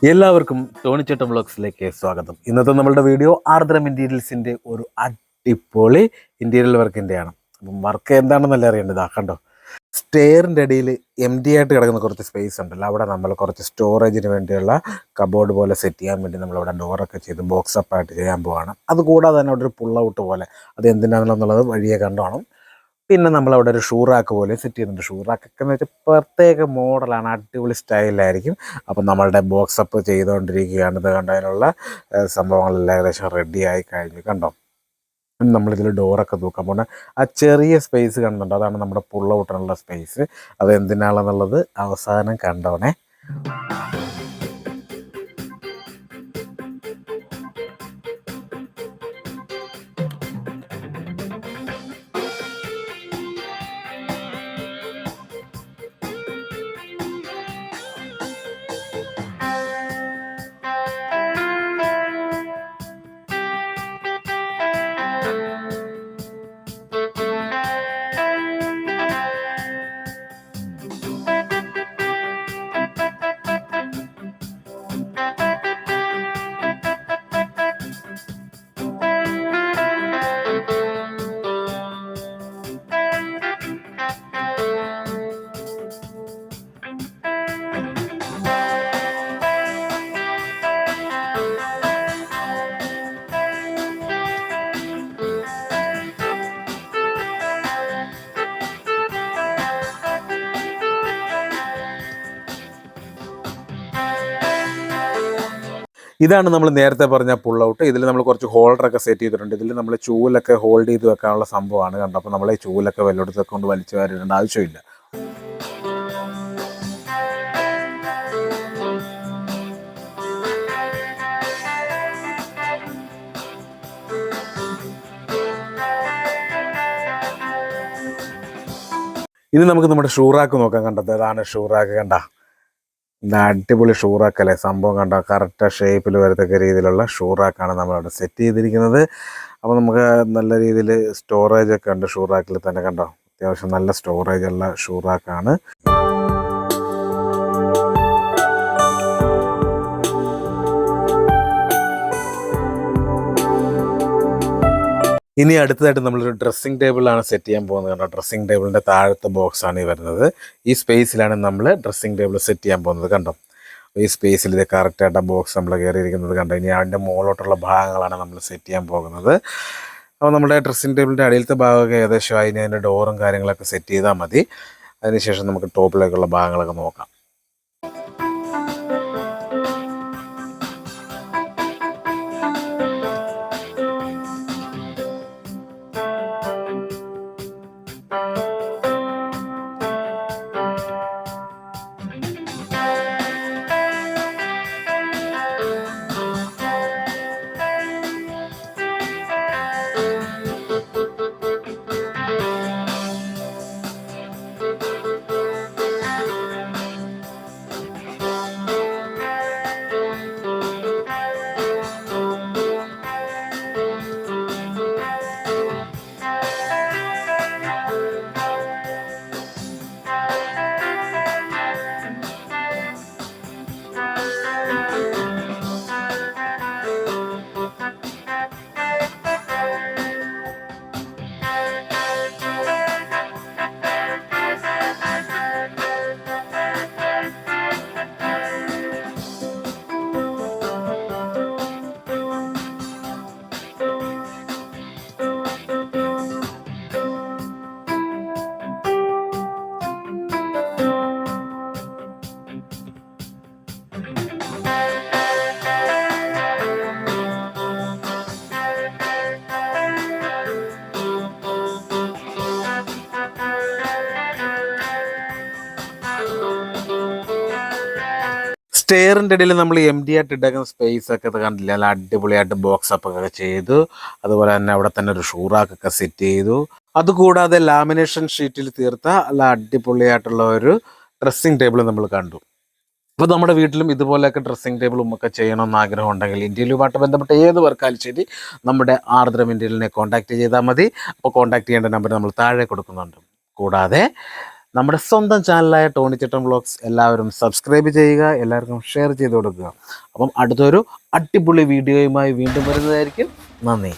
എല്ലാവർക്കും ടോണിച്ചേട്ടൻ വ്ളോഗ്സിലേക്ക് സ്വാഗതം. ഇന്നത്തെ നമ്മളുടെ വീഡിയോ ആർദ്രം ഇൻറ്റീരിയൽസിൻ്റെ ഒരു അടിപൊളി ഇൻറ്റീരിയൽ വർക്കിൻ്റെയാണ്. അപ്പം വർക്ക് എന്താണെന്നല്ല അറിയേണ്ടത്. കണ്ടോ, സ്റ്റെയറിൻ്റെ അടിയിൽ എം ഡി ആയിട്ട് കിടക്കുന്ന കുറച്ച് സ്പേസ് ഉണ്ടല്ലോ, അവിടെ നമ്മൾ കുറച്ച് സ്റ്റോറേജിന് വേണ്ടിയുള്ള കബോർഡ് പോലെ സെറ്റ് ചെയ്യാൻ വേണ്ടി നമ്മളവിടെ ഡോറൊക്കെ ചെയ്ത് ബോക്സ് അപ്പായിട്ട് ചെയ്യാൻ പോവാണ്. അതുകൂടാതെ തന്നെ അവിടെ ഒരു പുൾ ഔട്ട് പോലെ, അത് എന്തിനാണെന്നുള്ളത് വഴിയെ കണ്ടോണം. പിന്നെ നമ്മളവിടെ ഒരു ഷൂ റാക്ക് പോലെ സെറ്റ് ചെയ്യുന്നുണ്ട്. ഷൂ റാക്കൊക്കെ എന്ന് വെച്ചാൽ പ്രത്യേക മോഡലാണ്, അടിപൊളി സ്റ്റൈലായിരിക്കും. അപ്പം നമ്മളുടെ ബോക്സ് അപ്പ് ചെയ്തുകൊണ്ടിരിക്കുകയാണ്. ഇത് കണ്ടതിനുള്ള സംഭവങ്ങളെല്ലാം ഏകദേശം റെഡി ആയി കഴിഞ്ഞു. കണ്ടോ, നമ്മളിതിൽ ഡോറൊക്കെ തൂക്കാൻ പോകുന്ന ആ ചെറിയ സ്പേസ് കാണുന്നുണ്ട്, അതാണ് നമ്മുടെ പുൾ ഔട്ടിനുള്ള സ്പേസ്. അത് എന്തിനാണെന്നുള്ളത് അവസാനം കണ്ടോണേ. ഇതാണ് നമ്മൾ നേരത്തെ പറഞ്ഞ പുൾ ഔട്ട്. ഇതിൽ നമ്മൾ കുറച്ച് ഹോൾഡറൊക്കെ സെറ്റ് ചെയ്തിട്ടുണ്ട്. ഇതിൽ നമ്മൾ ചൂലൊക്കെ ഹോൾഡ് ചെയ്ത് വെക്കാനുള്ള സംഭവമാണ്. കണ്ടോ, അപ്പോൾ നമ്മൾ ഈ ചൂലൊക്കെ വെള്ളെടുത്തൊക്കെ കൊണ്ട് വലിച്ചു വാരിടേണ്ട ആവശ്യമില്ല. ഇനി നമുക്ക് നമ്മുടെ ഷൂ റാക്ക് നോക്കാം. കണ്ടത് അതാണ് ഷൂ റാക്ക്. കണ്ട, അടിപൊളി ഷൂ റാക്കല്ലേ സംഭവം. കണ്ടോ, കറക്റ്റ് ഷേപ്പിൽ വരത്തക്ക രീതിയിലുള്ള ഷൂ റാക്കാണ് നമ്മളവിടെ സെറ്റ് ചെയ്തിരിക്കുന്നത്. അപ്പോൾ നമുക്ക് നല്ല രീതിയിൽ സ്റ്റോറേജ് ഒക്കെ ഉണ്ട് ഷൂ റാക്കിൽ തന്നെ. കണ്ടോ, അത്യാവശ്യം നല്ല സ്റ്റോറേജ് ഉള്ള ഷൂ റാക്കാണ്. ഇനി അടുത്തതായിട്ട് നമ്മളൊരു ഡ്രസ്സിങ് ടേബിളാണ് സെറ്റ് ചെയ്യാൻ പോകുന്നത്. കണ്ടോ, ഡ്രസ്സിങ് ടേബിളിൻ്റെ താഴത്തെ ബോക്സാണ് ഈ വരുന്നത്. ഈ സ്പേസിലാണ് നമ്മൾ ഡ്രസ്സിങ് ടേബിൾ സെറ്റ് ചെയ്യാൻ പോകുന്നത്. കണ്ടോ, ഈ സ്പേസിൽ ഇത് കറക്റ്റായിട്ട് ആ ബോക്സ് നമ്മൾ കയറിയിരിക്കുന്നത് കണ്ടോ. ഇനി അതിൻ്റെ മുകളിലോട്ടുള്ള ഭാഗങ്ങളാണ് നമ്മൾ സെറ്റ് ചെയ്യാൻ പോകുന്നത്. അപ്പോൾ നമ്മുടെ ഡ്രസ്സിങ് ടേബിളിൻ്റെ അടിയിലത്തെ ഭാഗമൊക്കെ ഏകദേശം അതിൻ്റെ ഡോറും കാര്യങ്ങളൊക്കെ സെറ്റ് ചെയ്താൽ മതി. അതിനുശേഷം നമുക്ക് ടോപ്പിലേക്കുള്ള ഭാഗങ്ങളൊക്കെ നോക്കാം. സ്റ്റെയറിൻ്റെ ഇടയിൽ നമ്മൾ എം ഡി ആയിട്ട് ഇട്ടേക്കുന്ന സ്പേസ് ഒക്കെ കണ്ടില്ല, നല്ല അടിപൊളിയായിട്ട് ബോക്സ് അപ്പ് ഒക്കെ ചെയ്തു. അതുപോലെ തന്നെ അവിടെ തന്നെ ഒരു ഷൂറാക്കൊക്കെ സെറ്റ് ചെയ്തു. അതുകൂടാതെ ലാമിനേഷൻ ഷീറ്റിൽ തീർത്ത നല്ല അടിപൊളിയായിട്ടുള്ള ഒരു ഡ്രസ്സിങ് ടേബിൾ നമ്മൾ കണ്ടു. അപ്പോൾ നമ്മുടെ വീട്ടിലും ഇതുപോലെയൊക്കെ ഡ്രസ്സിങ് ടേബിളും ഒക്കെ ചെയ്യണമെന്ന് ആഗ്രഹം ഉണ്ടെങ്കിൽ ഇൻറ്റീരിയലുമായിട്ട് ബന്ധപ്പെട്ട ഏത് വർക്കാലും ശരി നമ്മുടെ ആർദ്രം ഇൻറ്റീരിയലിനെ കോൺടാക്റ്റ് ചെയ്താൽ മതി. അപ്പോൾ കോൺടാക്ട് ചെയ്യേണ്ട നമ്പർ നമ്മൾ താഴെ കൊടുക്കുന്നുണ്ട്. കൂടാതെ നമ്മുടെ സ്വന്തം ചാനലായ ടോണിച്ചേട്ടൻ വ്ളോഗ്സ് എല്ലാവരും സബ്സ്ക്രൈബ് ചെയ്യുക, എല്ലാവർക്കും ഷെയർ ചെയ്ത് കൊടുക്കുക. അപ്പം അടുത്തൊരു അടിപൊളി വീഡിയോയുമായി വീണ്ടും വരുന്നതായിരിക്കും. നന്ദി.